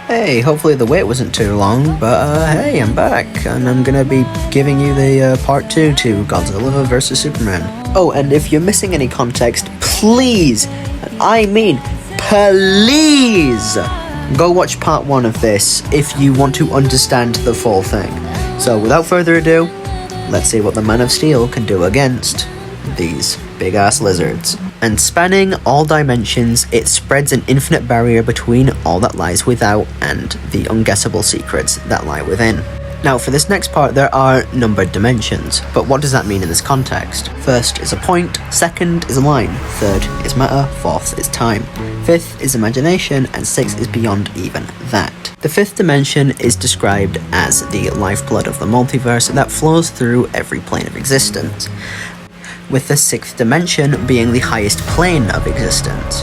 Hey, hopefully the wait wasn't too long, but hey, I'm back, and I'm gonna be giving you the part 2 to Godzilla vs. Superman. Oh, and if you're missing any context, please, I mean please, go watch part 1 of this if you want to understand the full thing. So without further ado, let's see what the Man of Steel can do against these big-ass lizards. And spanning all dimensions, it spreads an infinite barrier between all that lies without and the unguessable secrets that lie within. Now, for this next part, there are numbered dimensions, but what does that mean in this context? First is a point, second is a line, third is matter, fourth is time, fifth is imagination, and sixth is beyond even that. The fifth dimension is described as the lifeblood of the multiverse that flows through every plane of existence, with the sixth dimension being the highest plane of existence.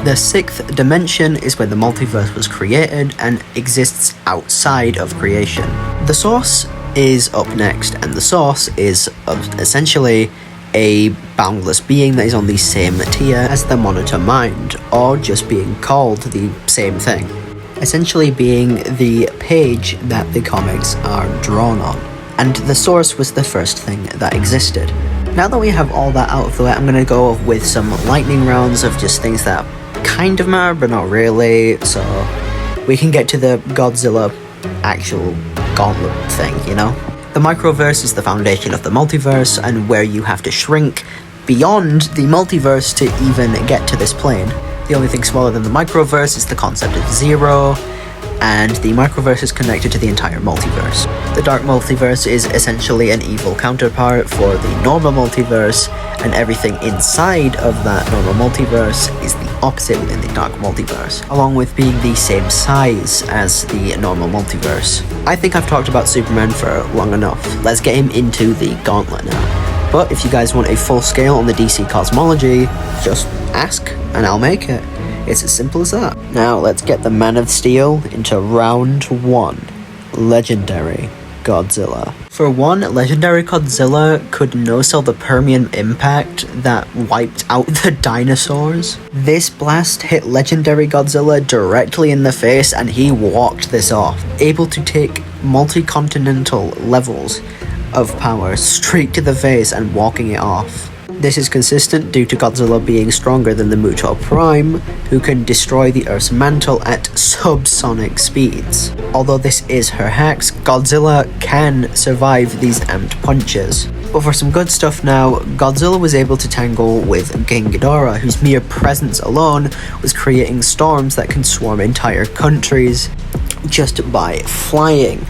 The sixth dimension is where the multiverse was created and exists outside of creation. The source is up next, and the source is essentially a boundless being that is on the same tier as the monitor mind, or just being called the same thing, essentially being the page that the comics are drawn on. And the source was the first thing that existed. Now that we have all that out of the way, I'm going to go with some lightning rounds of just things that kind of matter, but not really, so we can get to the Godzilla actual gauntlet thing, you know? The microverse is the foundation of the multiverse, and where you have to shrink beyond the multiverse to even get to this plane. The only thing smaller than the microverse is the concept of zero, and the microverse is connected to the entire multiverse. The dark multiverse is essentially an evil counterpart for the normal multiverse, and everything inside of that normal multiverse is the opposite within the dark multiverse, along with being the same size as the normal multiverse. I think I've talked about Superman for long enough. Let's get him into the gauntlet now. But if you guys want a full scale on the DC cosmology, just ask and I'll make it. It's as simple as that. Now let's get the Man of Steel into round 1. Legendary Godzilla. For one, Legendary Godzilla could no-sell the Permian impact that wiped out the dinosaurs. This blast hit Legendary Godzilla directly in the face and he walked this off, able to take multi-continental levels of power straight to the face and walking it off. This is consistent due to Godzilla being stronger than the Muto Prime, who can destroy the Earth's mantle at subsonic speeds. Although this is her hacks, Godzilla can survive these amped punches. But for some good stuff now, Godzilla was able to tangle with King Ghidorah, whose mere presence alone was creating storms that can swarm entire countries just by flying.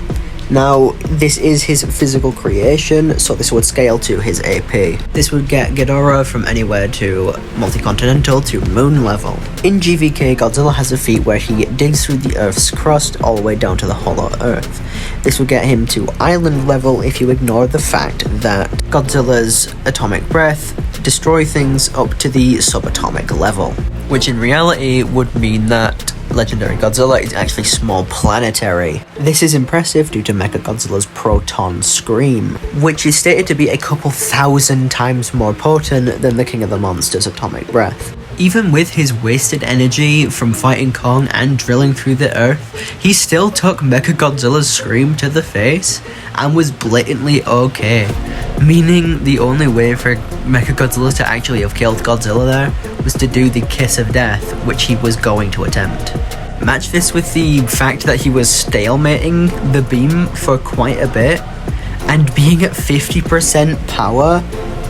Now, this is his physical creation, so this would scale to his AP. This would get Ghidorah from anywhere to multi-continental to moon level. In GVK, Godzilla has a feat where he digs through the Earth's crust all the way down to the hollow Earth. This would get him to island level if you ignore the fact that Godzilla's atomic breath destroy things up to the subatomic level, which in reality would mean that Legendary Godzilla is actually small planetary. This is impressive due to Mechagodzilla's proton scream, which is stated to be a couple thousand times more potent than the King of the Monsters' atomic breath. Even with his wasted energy from fighting Kong and drilling through the Earth, he still took Mechagodzilla's scream to the face and was blatantly okay. Meaning the only way for Mechagodzilla to actually have killed Godzilla there was to do the kiss of death, which he was going to attempt. Match this with the fact that he was stalemating the beam for quite a bit, and being at 50% power,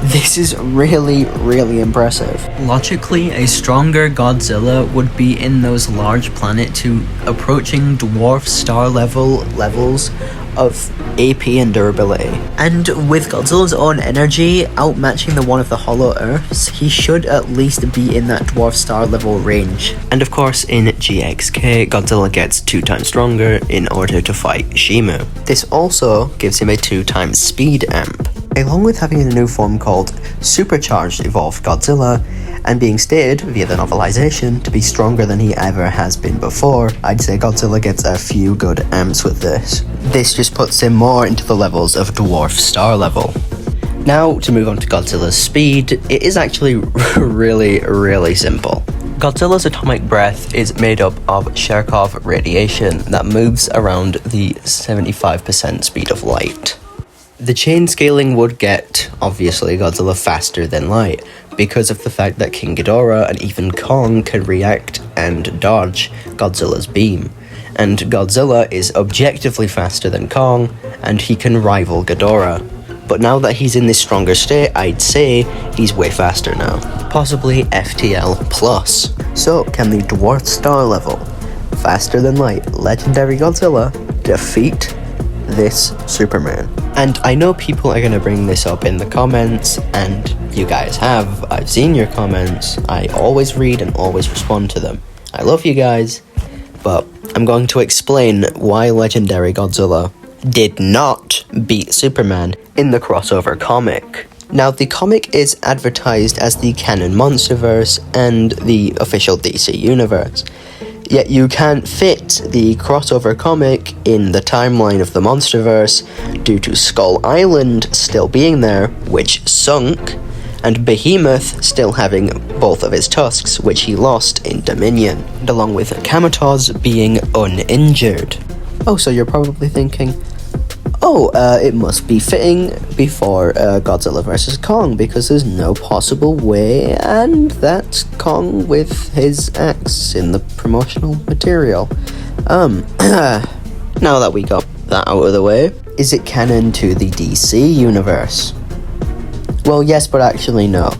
this is really, really impressive. Logically, a stronger Godzilla would be in those large planet to approaching dwarf star levels of AP and durability. And with Godzilla's own energy outmatching the one of the hollow Earths, he should at least be in that dwarf star level range. And of course, in GXK, Godzilla gets 2 times stronger in order to fight Shimu. This also gives him a 2 times speed amp, along with having a new form called Supercharged Evolved Godzilla, and being stated via the novelization to be stronger than he ever has been before. I'd say Godzilla gets a few good amps with this. This just puts him more into the levels of dwarf star level. Now, to move on to Godzilla's speed, it is actually really, really simple. Godzilla's atomic breath is made up of Cherenkov radiation that moves around the 75% speed of light. The chain scaling would get, obviously, Godzilla faster than light, because of the fact that King Ghidorah and even Kong can react and dodge Godzilla's beam. And Godzilla is objectively faster than Kong, and he can rival Ghidorah. But now that he's in this stronger state, I'd say he's way faster now. Possibly FTL+. So, can the Dwarf Star level, faster than light, legendary Godzilla defeat this Superman? And I know people are going to bring this up in the comments, and you guys have. I've seen your comments. I always read and always respond to them. I love you guys, but I'm going to explain why legendary Godzilla did not beat Superman in the crossover comic. Now, the comic is advertised as the canon MonsterVerse and the official DC universe. Yet you can't fit the crossover comic in the timeline of the MonsterVerse due to Skull Island still being there, which sunk, and Behemoth still having both of his tusks, which he lost in Dominion, and along with Kamatoz being uninjured. Oh, so you're probably thinking, it must be fitting before Godzilla vs. Kong, because there's no possible way, and that's Kong with his axe in the promotional material. Now that we got that out of the way, is it canon to the DC universe? Well, yes, but actually no.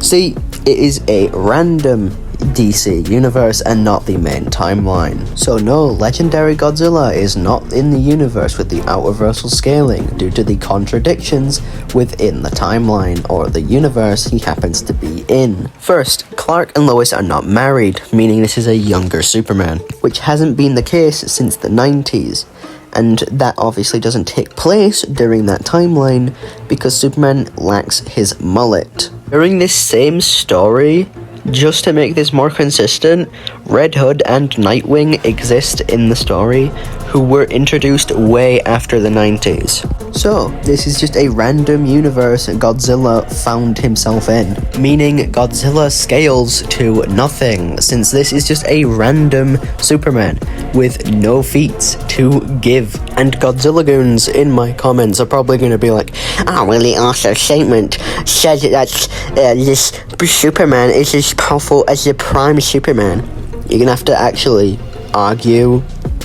See, it is a random DC universe and not the main timeline. So no, legendary Godzilla is not in the universe with the outerversal scaling due to the contradictions within the timeline or the universe he happens to be in. First, Clark and Lois are not married, meaning this is a younger Superman, which hasn't been the case since the 90s. And that obviously doesn't take place during that timeline because Superman lacks his mullet. During this same story, just to make this more consistent, Red Hood and Nightwing exist in the story, who were introduced way after the 90s. So, this is just a random universe Godzilla found himself in, meaning Godzilla scales to nothing, since this is just a random Superman with no feats to give. And Godzilla goons in my comments are probably going to be like, "Oh, well, the author statement says that this Superman is as powerful as the Prime Superman." You're going to have to actually argue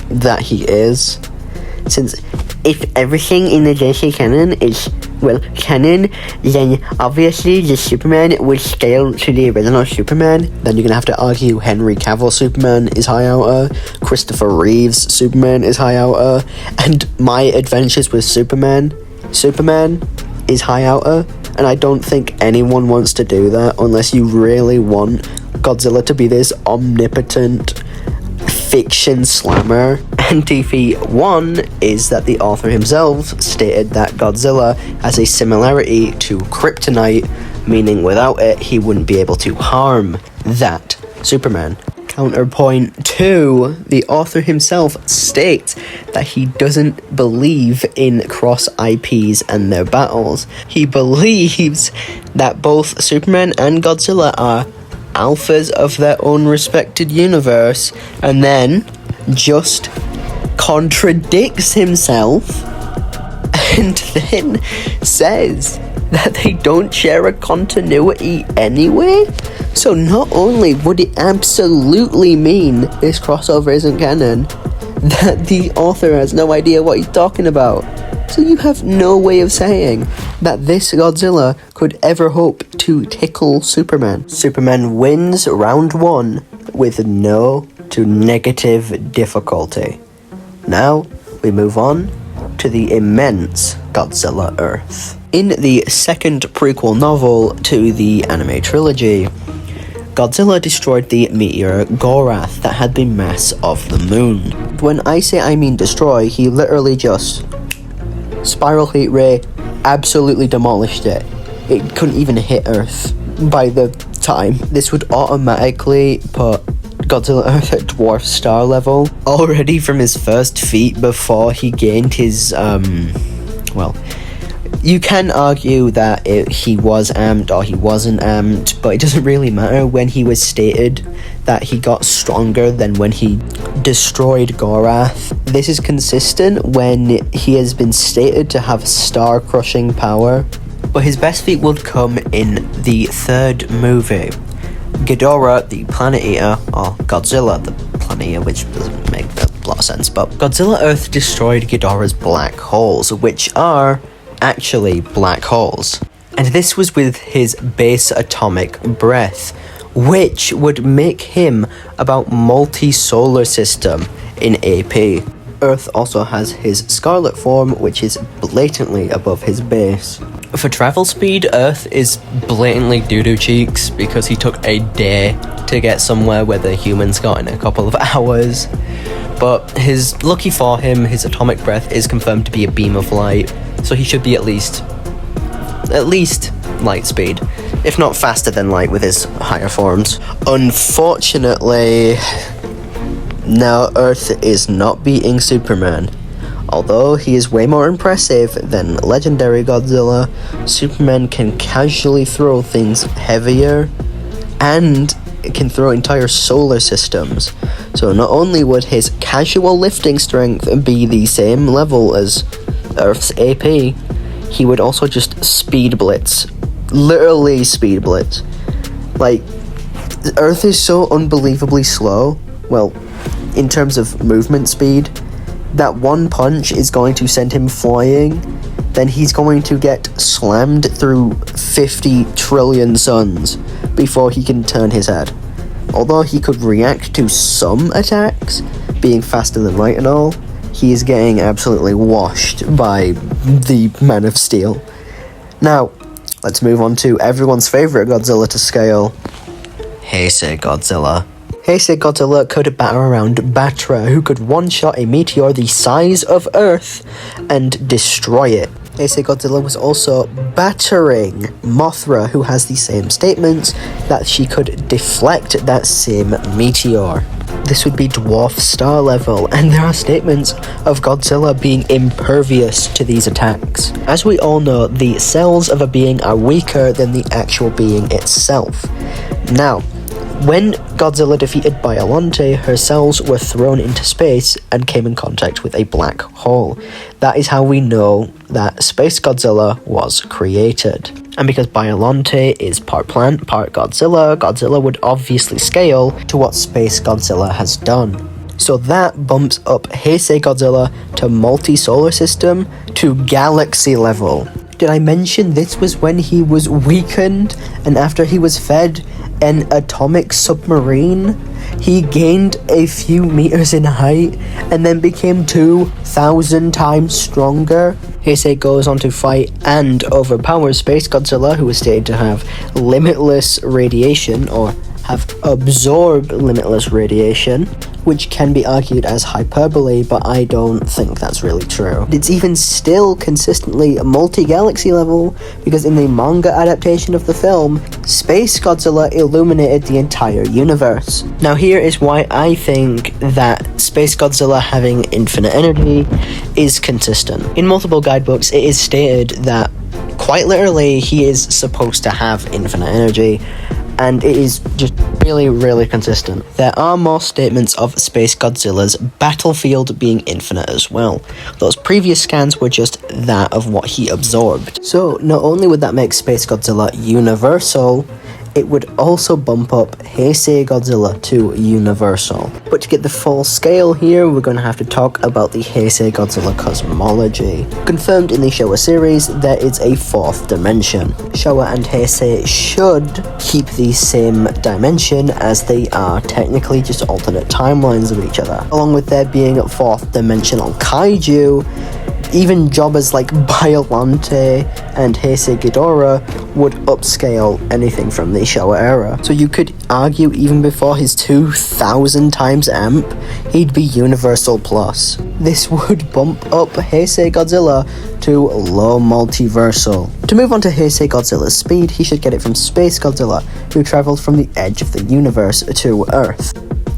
that he is, since if everything in the DC canon is, well, canon, then obviously the Superman would scale to the original Superman. Then you're gonna have to argue Henry Cavill Superman is high outer, Christopher Reeves Superman is high outer, and My Adventures with Superman is high outer. And I don't think anyone wants to do that unless you really want Godzilla to be this omnipotent fiction slammer. And defeat one is that the author himself stated that Godzilla has a similarity to kryptonite, meaning without it he wouldn't be able to harm that Superman. Counterpoint 2, the author himself states that he doesn't believe in cross IPs and their battles. He believes that both Superman and Godzilla are alphas of their own respected universe, and then just contradicts himself and then says that they don't share a continuity anyway. So not only would it absolutely mean this crossover isn't canon, that the author has no idea what he's talking about. So you have no way of saying that this Godzilla could ever hope to tickle Superman. Superman wins round 1 with no to negative difficulty. Now we move on to the immense Godzilla Earth. In the second prequel novel to the anime trilogy, Godzilla destroyed the meteor Gorath that had the mass of the moon. When I mean destroy, he literally just spiral heat ray absolutely demolished it. It couldn't even hit Earth by the time. This would automatically put Godzilla Earth at dwarf star level already from his first feat before he gained his You can argue that he was amped or he wasn't amped, but it doesn't really matter when he was stated that he got stronger than when he destroyed Gorath. This is consistent when he has been stated to have star-crushing power, but his best feat would come in the third movie. Ghidorah, the Planet Eater, or Godzilla, the Planet Eater, which doesn't make a lot of sense, but Godzilla Earth destroyed Ghidorah's black holes, which are actually black holes. And this was with his base atomic breath, which would make him about multi-solar system in AP. Earth also has his scarlet form, which is blatantly above his base. For travel speed, Earth is blatantly doo-doo cheeks because he took a day to get somewhere where the humans got in a couple of hours. But lucky for him, his atomic breath is confirmed to be a beam of light, so he should be at least light speed, if not faster than light with his higher forms. Unfortunately, now Earth is not beating Superman. Although he is way more impressive than legendary Godzilla, Superman can casually throw things heavier and can throw entire solar systems. So not only would his casual lifting strength be the same level as Earth's AP, he would also just speed blitz. Literally speed blitz. Like, Earth is so unbelievably slow, well, in terms of movement speed, that one punch is going to send him flying, then he's going to get slammed through 50 trillion suns before he can turn his head. Although he could react to some attacks, being faster than light and all, he is getting absolutely washed by the Man of Steel. Now, let's move on to everyone's favourite Godzilla to scale, Heisei Godzilla. Heisei Godzilla could batter around Batra, who could one-shot a meteor the size of Earth and destroy it. Heisei Godzilla was also battering Mothra, who has the same statements that she could deflect that same meteor. This would be dwarf star level, and there are statements of Godzilla being impervious to these attacks. As we all know, the cells of a being are weaker than the actual being itself. Now, when Godzilla defeated Biollante, her cells were thrown into space and came in contact with a black hole. That is how we know that Space Godzilla was created. And because Biollante is part plant, part Godzilla, Godzilla would obviously scale to what Space Godzilla has done. So that bumps up Heisei Godzilla to multi-solar system to galaxy level. Did I mention this was when he was weakened, and after he was fed an atomic submarine, he gained a few meters in height and then became 2,000 times stronger? Heisei goes on to fight and overpower Space Godzilla, who is stated to have limitless radiation, or have absorbed limitless radiation, which can be argued as hyperbole, but I don't think that's really true. It's even still consistently multi-galaxy level, because in the manga adaptation of the film, Space Godzilla illuminated the entire universe. Now here is why I think that Space Godzilla having infinite energy is consistent. In multiple guidebooks, it is stated that quite literally he is supposed to have infinite energy, and it is just really, really consistent. There are more statements of Space Godzilla's battlefield being infinite as well. Those previous scans were just that of what he absorbed. So not only would that make Space Godzilla universal, it would also bump up Heisei Godzilla to universal. But to get the full scale here, we're going to have to talk about the Heisei Godzilla cosmology. Confirmed in the Showa series, there is a fourth dimension. Showa and Heisei should keep the same dimension, as they are technically just alternate timelines of each other. Along with there being fourth dimensional kaiju, even jobbers like Biollante and Heisei Ghidorah would upscale anything from the Showa era. So you could argue even before his 2,000 times amp, he'd be Universal Plus. This would bump up Heisei Godzilla to low multiversal. To move on to Heisei Godzilla's speed, he should get it from Space Godzilla, who travelled from the edge of the universe to Earth.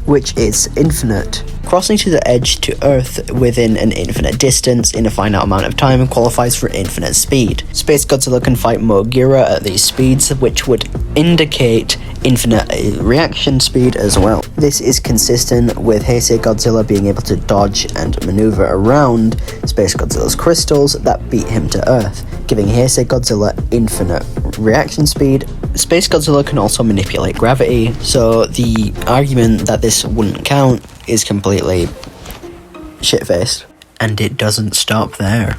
which is infinite. Crossing to the edge to Earth within an infinite distance in a finite amount of time qualifies for infinite speed. Space Godzilla can fight Mogira at these speeds, which would indicate infinite reaction speed as well. This is consistent with Heisei Godzilla being able to dodge and maneuver around Space Godzilla's crystals that beat him to Earth, giving Heisei Godzilla infinite reaction speed. Space Godzilla can also manipulate gravity, so the argument that this wouldn't count is completely shit-faced. And it doesn't stop there.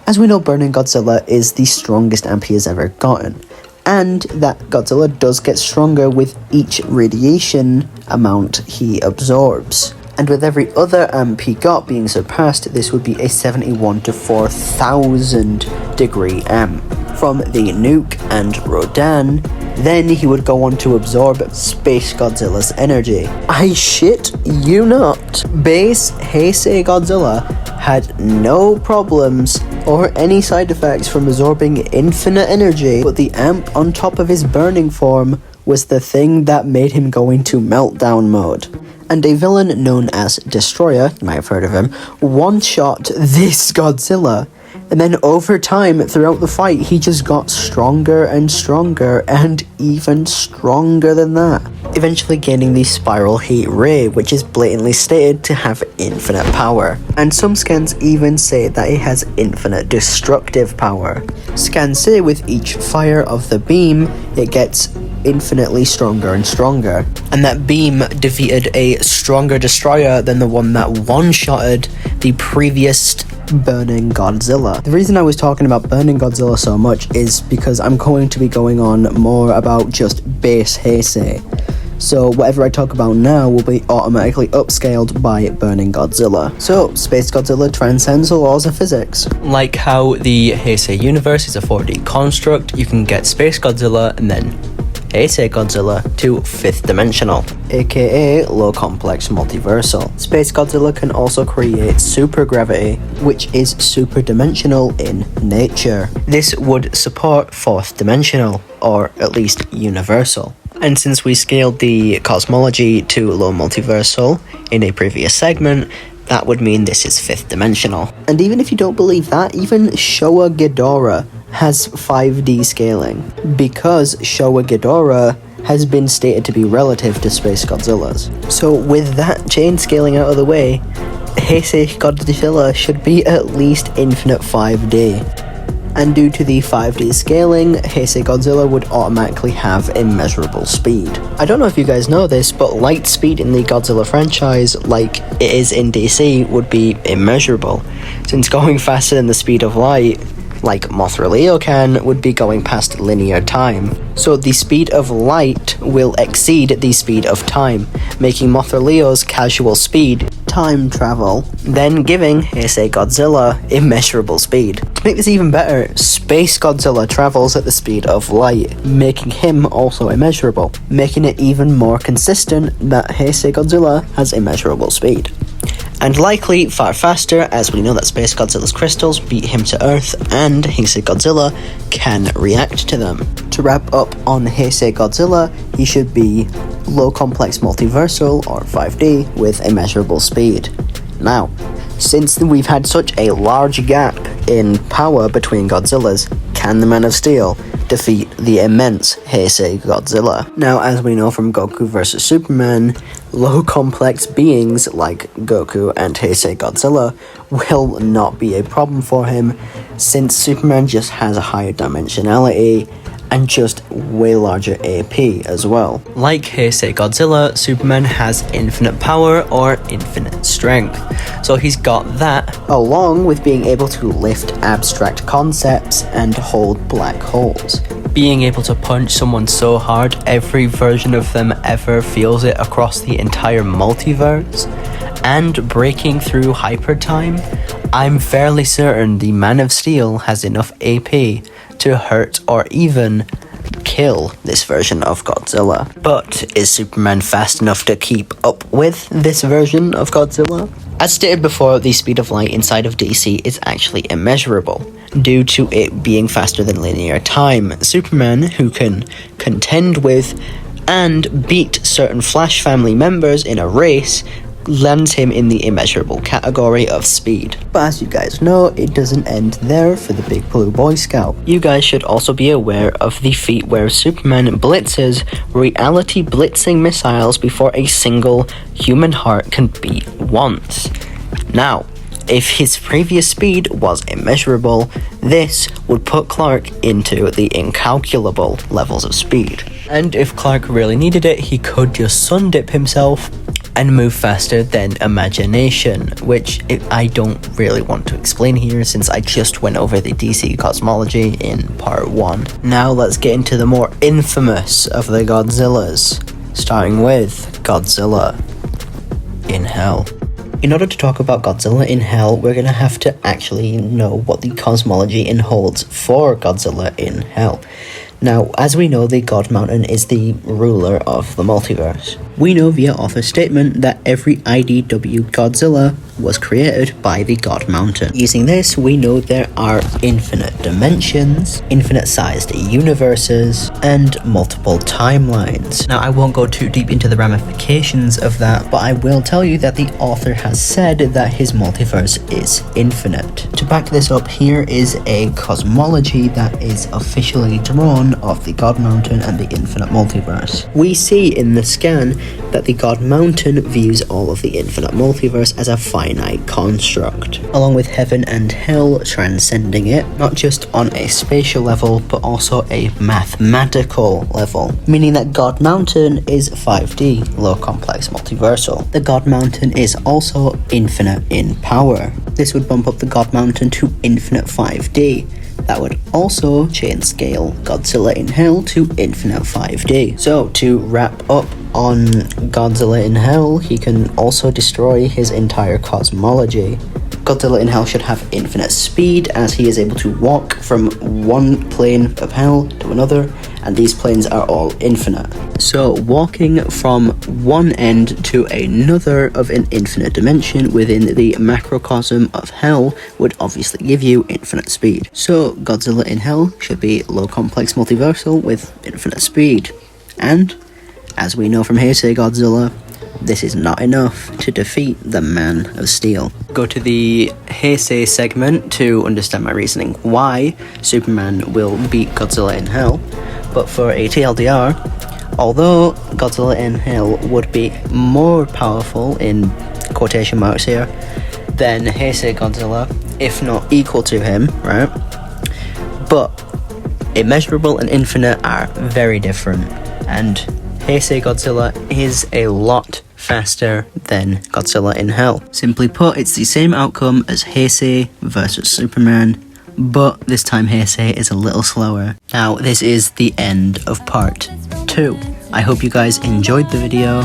As we know, Burning Godzilla is the strongest amp he has ever gotten, and that Godzilla does get stronger with each radiation amount he absorbs. And with every other amp he got being surpassed, this would be a 71 to 4000 degree amp. From the Nuke and Rodan, then he would go on to absorb Space Godzilla's energy. I shit you not. Base Heisei Godzilla had no problems or any side effects from absorbing infinite energy, but the amp on top of his burning form was the thing that made him go into meltdown mode. And a villain known as Destroyer, you might have heard of him, one-shot this Godzilla. And then over time, throughout the fight, he just got stronger and stronger, and even stronger than that. Eventually gaining the Spiral Heat Ray, which is blatantly stated to have infinite power. And some scans even say that it has infinite destructive power. Scans say with each fire of the beam, it gets infinitely stronger and stronger. And that beam defeated a stronger Destroyer than the one that one-shotted the previous Burning Godzilla. The reason I was talking about Burning Godzilla so much is because I'm going to be going on more about just base Heisei. So whatever I talk about now will be automatically upscaled by Burning Godzilla. So Space Godzilla transcends the laws of physics. Like how the Heisei universe is a 4D construct, you can get Space Godzilla and then Heisei Godzilla to 5th dimensional, aka low complex multiversal. Space Godzilla can also create supergravity, which is super dimensional in nature. This would support 4th dimensional, or at least universal. And since we scaled the cosmology to low multiversal in a previous segment, that would mean this is 5th dimensional. And even if you don't believe that, even Showa Ghidorah has 5D scaling, because Showa Ghidorah has been stated to be relative to Space Godzilla's. So with that chain scaling out of the way, Heisei Godzilla should be at least infinite 5D. And due to the 5D scaling, Heisei Godzilla would automatically have immeasurable speed. I don't know if you guys know this, but light speed in the Godzilla franchise, like it is in DC, would be immeasurable, since going faster than the speed of light, like Mothra Leo can, would be going past linear time. So the speed of light will exceed the speed of time, making Mothra Leo's casual speed time travel, then giving Heisei Godzilla immeasurable speed. To make this even better, Space Godzilla travels at the speed of light, making him also immeasurable, making it even more consistent that Heisei Godzilla has immeasurable speed. And likely far faster, as we know that Space Godzilla's crystals beat him to Earth, and Heisei Godzilla can react to them. To wrap up on Heisei Godzilla, he should be low complex multiversal, or 5D, with immeasurable speed. Now, since we've had such a large gap in power between Godzillas, can the Man of Steel defeat the immense Heisei Godzilla? Now, as we know from Goku vs. Superman, low complex beings like Goku and Heisei Godzilla will not be a problem for him, since Superman just has a higher dimensionality and just way larger AP as well. Like Heisei Godzilla, Superman has infinite power or infinite strength, so he's got that, along with being able to lift abstract concepts and hold black holes. Being able to punch someone so hard every version of them ever feels it across the entire multiverse, and breaking through hypertime, I'm fairly certain the Man of Steel has enough AP to hurt or even kill this version of Godzilla. But is Superman fast enough to keep up with this version of Godzilla? As stated before, the speed of light inside of DC is actually immeasurable, due to it being faster than linear time. Superman, who can contend with and beat certain Flash family members in a race lands him in the immeasurable category of speed. But as you guys know, it doesn't end there for the Big Blue Boy Scout. You guys should also be aware of the feat where Superman blitzes reality blitzing missiles before a single human heart can beat once. Now, if his previous speed was immeasurable, this would put Clark into the incalculable levels of speed. And if Clark really needed it, he could just sun dip himself and move faster than imagination, which I don't really want to explain here since I just went over the DC cosmology in part 1. Now let's get into the more infamous of the Godzillas, starting with Godzilla in Hell. In order to talk about Godzilla in Hell, we're gonna have to actually know what the cosmology holds for Godzilla in Hell. Now, as we know, the God Mountain is the ruler of the multiverse. We know via author statement that every IDW Godzilla was created by the God Mountain. Using this, we know there are infinite dimensions, infinite-sized universes, and multiple timelines. Now, I won't go too deep into the ramifications of that, but I will tell you that the author has said that his multiverse is infinite. To back this up, here is a cosmology that is officially drawn of the God Mountain and the infinite multiverse. We see in the scan that the God Mountain views all of the infinite multiverse as a finite construct, along with heaven and hell transcending it, not just on a spatial level, but also a mathematical level, meaning that God Mountain is 5D, low complex multiversal. The God Mountain is also infinite in power. This would bump up the God Mountain to infinite 5D. That would also chain scale Godzilla in Hell to infinite 5D. So to wrap up on Godzilla in Hell, he can also destroy his entire cosmology. Godzilla in Hell should have infinite speed, as he is able to walk from one plane of hell to another, and these planes are all infinite. So walking from one end to another of an infinite dimension within the macrocosm of hell would obviously give you infinite speed. So Godzilla in Hell should be low complex multiversal with infinite speed. And as we know from Heisei Godzilla, this is not enough to defeat the Man of Steel. Go to the Heisei segment to understand my reasoning why Superman will beat Godzilla in Hell. But for a TLDR, although Godzilla in Hell would be more powerful, in quotation marks here, than Heisei Godzilla, if not equal to him, right? But immeasurable and infinite are very different, and Heisei Godzilla is a lot faster than Godzilla in Hell. Simply put, it's the same outcome as Heisei versus Superman, but this time Heisei is a little slower. Now, this is the end of part 2. I hope you guys enjoyed the video,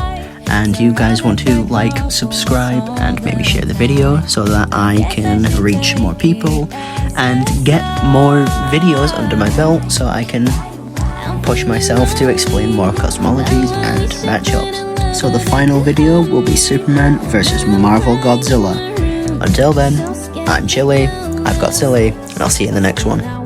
and you guys want to like, subscribe, and maybe share the video so that I can reach more people and get more videos under my belt so I can push myself to explain more cosmologies and matchups. So the final video will be Superman versus Marvel Godzilla. Until then, I'm Chili, I've got silly, and I'll see you in the next one.